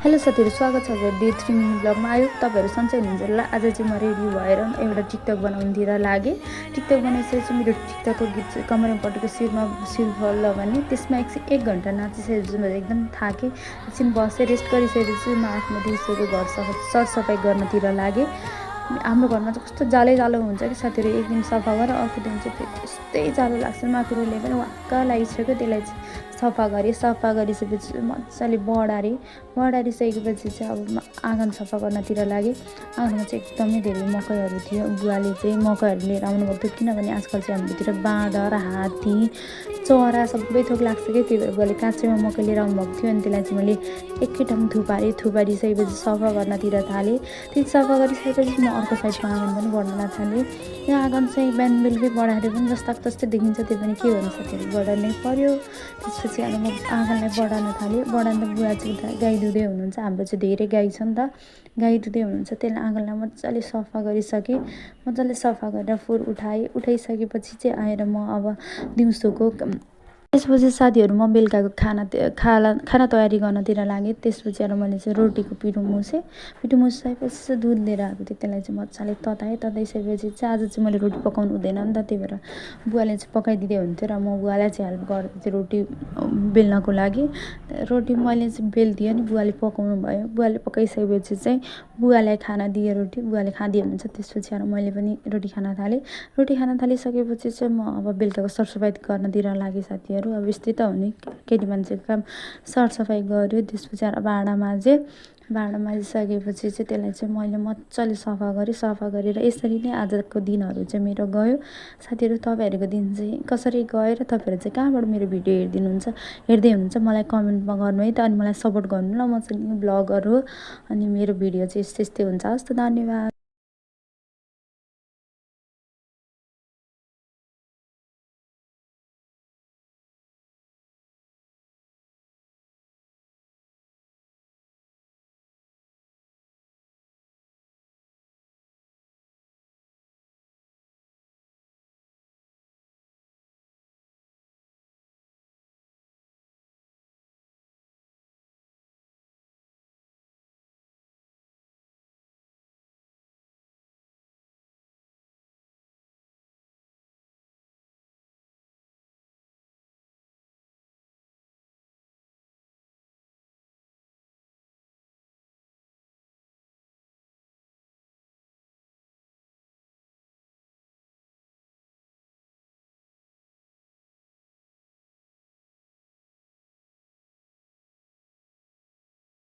Hello साथीहरू, स्वागत छ हजुर डे 3 मिनी ब्लगमा। आयो तपाईँहरू सन्चै हुनुहुन्छ होला। आज चाहिँ म रेडी भएर एउटा टिकटक बनाउनुतिर लागेँ। टिकटक बनाइसकेपछि चाहिँ मेरो टिकटकको गीत चाहिँ कमरेपट्टिको शिर फल भने त्यसमा एकछिन 1 घन्टा नाचिसकेपछि म एकदम थाकेँ। एकछिन बसेँ, रेस्ट गरिसकेपछि म आफ्नो दिउँसोको घर सरसफाइ गर्नतिर लागेँ। हाम्रो घरमा चाहिँ कस्तो जालो हुन्छ कि साथीहरू, एक दिन सफा गरेर अर्को दिन चाहिँ फेरि त्यस्तै जालो लाग्छ। माकुरोले पनि वाक्क लागिसक्यो, त्यसलाई चाहिँ सफा गरिसकेपछि मजाले बढारिसकेपछि चाहिँ अब आँगन सफा गर्नतिर लागेँ। आँगनमा चाहिँ एकदमै धेरै मकैहरू थियो। बुवाले चाहिँ मकैहरू लिएर आउनुभएको थियो, किनभने आजकल चाहिँ हाम्रोतिर बाँदर, हात्ती, चरा सबै थोक लाग्छ कि, त्यही भएर बुवाले काँचैमा मकै लिएर आउनुभएको थियो। अनि त्यसलाई चाहिँ मैले एकै ठाउँ थुपारिसकेपछि सफा गर्नतिर थालेँ। त्यति सफा गरिसकेपछि म अर्को साइडको आँगन पनि बढ्न थालेँ। यो आँगन चाहिँ बिहान बेलुकै बढाएर पनि जस्ताको तस्तै देखिन्छ, त्यो पनि के गर्नु साथीहरू, बढाउनै पर्यो। त्यसपछि अब म आँगनलाई बढाउन थालेँ। बढाउँदा बुवा चाहिँ गाई दुधे हुनुहुन्छ, हाम्रो चाहिँ धेरै गाई छ नि त, गाई दुधे हुनुहुन्छ। त्यसलाई आँगनलाई मजाले सफा गरिसकेँ। मजाले सफा गरेर फोहोर उठाइसकेपछि चाहिँ आएर म अब दिउँसोको त्यसपछि साथीहरू म बेलुकाको खाना तयारी गर्नतिर लागेँ। त्यसपछि अब मैले चाहिँ रोटीको पिठो मुछिसकेपछि चाहिँ दुध लिएर आएको थिएँ। त्यसलाई चाहिँ मजाले तताइसकेपछि चाहिँ आज चाहिँ मैले रोटी पकाउनु हुँदैन नि त, त्यही भएर बुवाले चाहिँ पकाइदिँदै हुन्थ्यो र म बुवालाई चाहिँ हेल्प गर्दै थिएँ रोटी बेल्नको लागि। रोटी मैले चाहिँ बेल्दिएँ नि बुवाले पकाउनु भयो। बुवाले पकाइसकेपछि चाहिँ बुवालाई खाना दिएँ रोटी, बुवाले खाँदै हुनुहुन्छ। त्यसपछि अब मैले पनि रोटी खान थालेँ। रोटी खान थालिसकेपछि चाहिँ म अब बेलुकाको सरसफाइ गर्नतिर लागेँ साथीहरू। अब यस्तै त हुने केटी मान्छेको काम। सरसफाइ गऱ्यो, त्यसपछि भाँडा माजिसकेपछि चाहिँ त्यसलाई चाहिँ मैले मजाले सफा गरेर यसरी नै आजको दिनहरू चाहिँ मेरो गयो। साथीहरू, तपाईँहरूको दिन चाहिँ कसरी गयो र तपाईँहरू चाहिँ कहाँबाट मेरो भिडियो हेर्दै हुनुहुन्छ मलाई कमेन्टमा गर्नु है त। अनि मलाई सपोर्ट गर्नु ल, म चाहिँ न्यू ब्लगर हो अनि मेरो भिडियो चाहिँ यस्तै हुन्छ। हस् त, धन्यवाद।